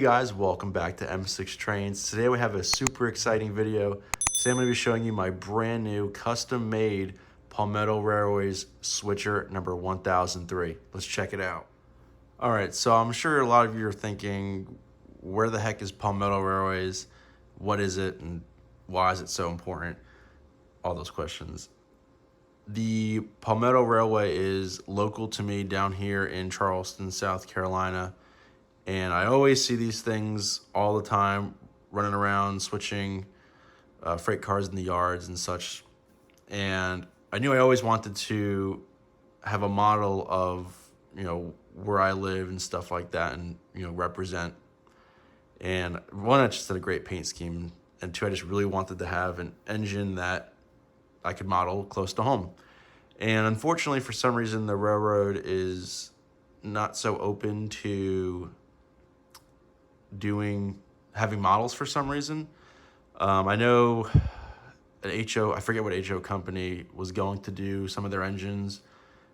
guys, welcome back to M6 Trains. Today we have a super exciting video. Today I'm going to be showing you my brand new custom made Palmetto Railways switcher number 1003. Let's check it out. All right, so I'm sure a lot of you are thinking, where the heck is Palmetto Railways? What is it and why is it so important? All those questions. The Palmetto Railway is local to me down here in Charleston, South Carolina. And I always see these things all the time, running around, switching freight cars in the yards and such. And I knew I always wanted to have a model of, where I live and stuff like that and, represent. And one, I just had a great paint scheme. And two, I just really wanted to have an engine that I could model close to home. And unfortunately, for some reason, the railroad is not so open to having models for some reason. I know an HO, I forget what HO company was going to do some of their engines,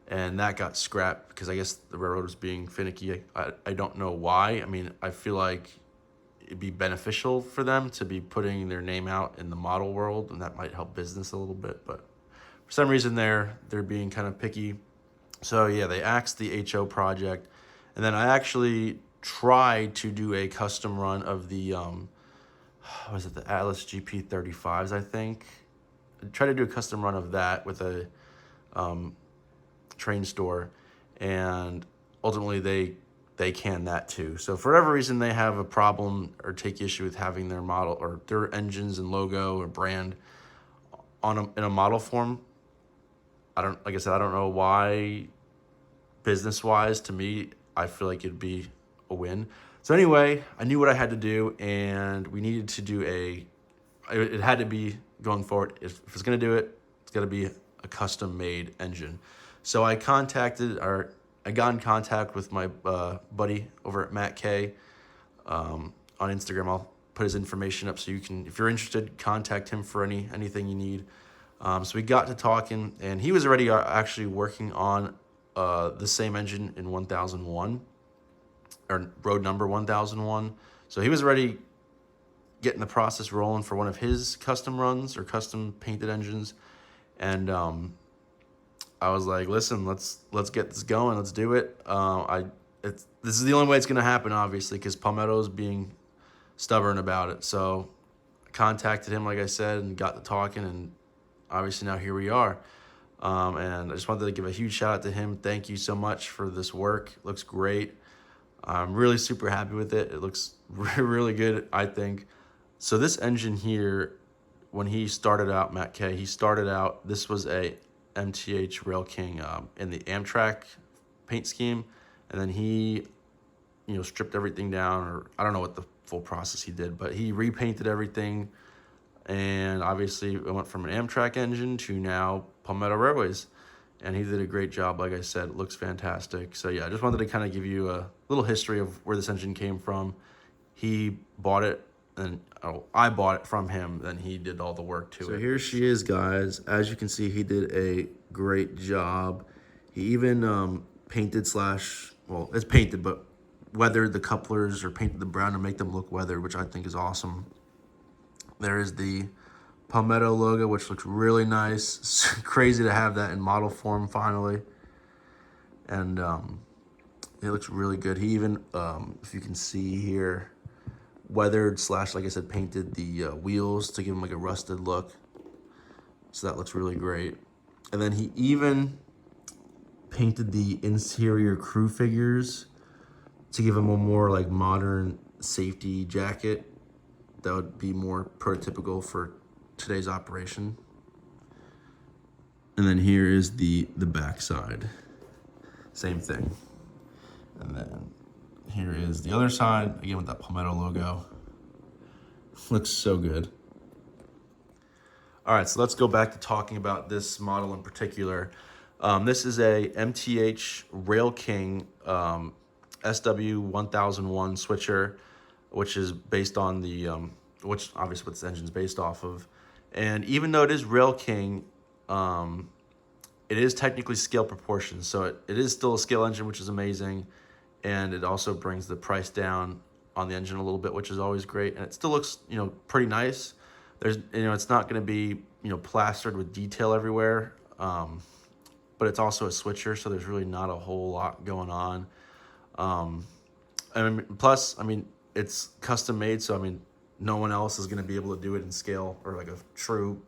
and that got scrapped because I guess the railroad was being finicky. I don't know why. I mean, I feel like it'd be beneficial for them to be putting their name out in the model world, and that might help business a little bit, but for some reason they're being kind of picky. So yeah, they axed the HO project, and then I actually tried to do a custom run of the the Atlas GP35s, I think. I tried to do a custom run of that with a train store, and ultimately they canned that too. So for whatever reason, they have a problem or take issue with having their model or their engines and logo or brand in a model form. Like I said, I don't know why. Business wise, to me, I feel like it'd be a win. So anyway, I knew what I had to do, and we needed to do it had to be going forward. If it's going to do it, it's got to be a custom made engine. So I got in contact with my buddy over at Matt K on Instagram. I'll put his information up so you can, if you're interested, contact him for anything you need. So we got to talking, and he was already actually working on the same engine in 1001, or road number 1001. So he was already getting the process rolling for one of his custom runs or custom painted engines. And I was like, listen, let's get this going. Let's do it. This is the only way it's going to happen, obviously, because Palmetto's being stubborn about it. So I contacted him, like I said, and got to talking, and obviously now here we are. And I just wanted to give a huge shout out to him. Thank you so much for this work. It looks great. I'm really super happy with it. It looks really good, I think. So this engine here, when he started out, Matt K, this was a MTH Rail King in the Amtrak paint scheme. And then he, stripped everything down, or I don't know what the full process he did, but he repainted everything. And obviously it went from an Amtrak engine to now Palmetto Railways. And he did a great job, like I said. It looks fantastic. So yeah, I just wanted to kind of give you a little history of where this engine came from. He bought it, and I bought it from him, then he did all the work to it. So here she is, guys. As you can see, he did a great job. He even painted it's painted, but weathered the couplers or painted the brown to make them look weathered, which I think is awesome. There is the Palmetto logo, which looks really nice. It's crazy to have that in model form finally. And it looks really good. He even, if you can see here, weathered / like I said, painted the wheels to give them like a rusted look. So that looks really great. And then he even painted the interior crew figures to give them a more like modern safety jacket that would be more prototypical for today's operation. And then here is the back side. Same thing. And then here is the other side, again with that Palmetto logo. Looks so good. All right, so let's go back to talking about this model in particular. This is a MTH Rail King SW1001 switcher, which is based on the, which obviously what this engine's based off of. And even though it is Rail King, it is technically scale proportions. So it is still a scale engine, which is amazing. And it also brings the price down on the engine a little bit, which is always great. And it still looks, pretty nice. There's, it's not going to be, plastered with detail everywhere. But it's also a switcher, so there's really not a whole lot going on. Plus, it's custom made, so no one else is going to be able to do it in scale or like a true,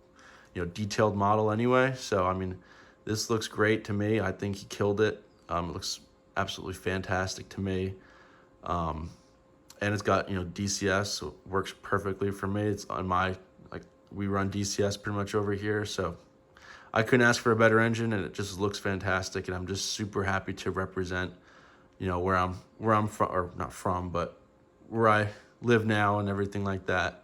detailed model anyway. So this looks great to me. I think he killed it. It looks absolutely fantastic to me. And it's got DCS, so it works perfectly for me. It's on we run DCS pretty much over here, so I couldn't ask for a better engine, and it just looks fantastic. And I'm just super happy to represent, where I'm from, or not from, but where I live now and everything like that.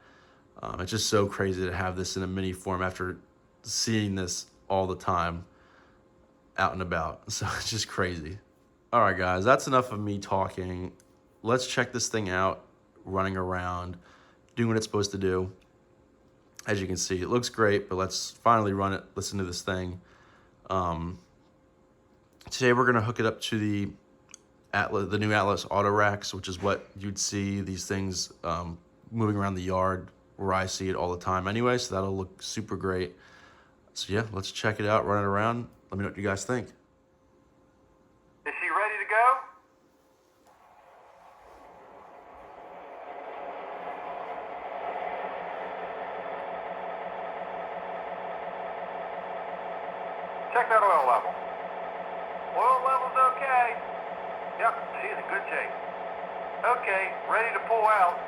It's just so crazy to have this in a mini form after seeing this all the time out and about. So it's just crazy. All right, guys, that's enough of me talking. Let's check this thing out, running around, doing what it's supposed to do. As you can see, it looks great, but let's finally run it, listen to this thing. Today we're gonna hook it up to the new Atlas Auto Racks, which is what you'd see these things moving around the yard where I see it all the time anyway, so that'll look super great. So yeah, let's check it out, run it around. Let me know what you guys think. Is she ready to go? Check that oil level. Oil level's okay. Yep, she's in good shape. Okay, ready to pull out.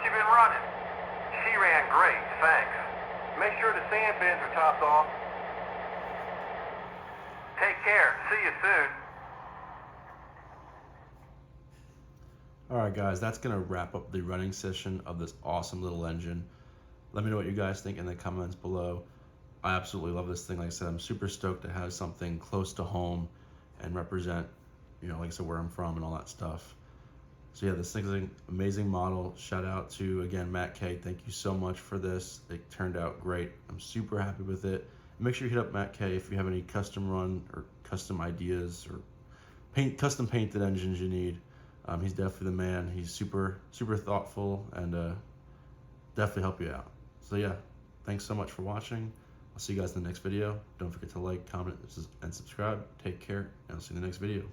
you been running? She ran great, thanks. Make sure the sand bins are topped off. Take care. See you soon. All right, guys, that's going to wrap up the running session of this awesome little engine. Let me know what you guys think in the comments below. I absolutely love this thing. Like I said, I'm super stoked to have something close to home and represent, you know, like I said, where I'm from and all that stuff. So yeah, this thing's an amazing model. Shout out to, again, Matt K. Thank you so much for this. It turned out great. I'm super happy with it. Make sure you hit up Matt K if you have any custom run or custom ideas or custom painted engines you need. He's definitely the man. He's super thoughtful and definitely help you out. So yeah, thanks so much for watching. I'll see you guys in the next video. Don't forget to like, comment, and subscribe. Take care, and I'll see you in the next video.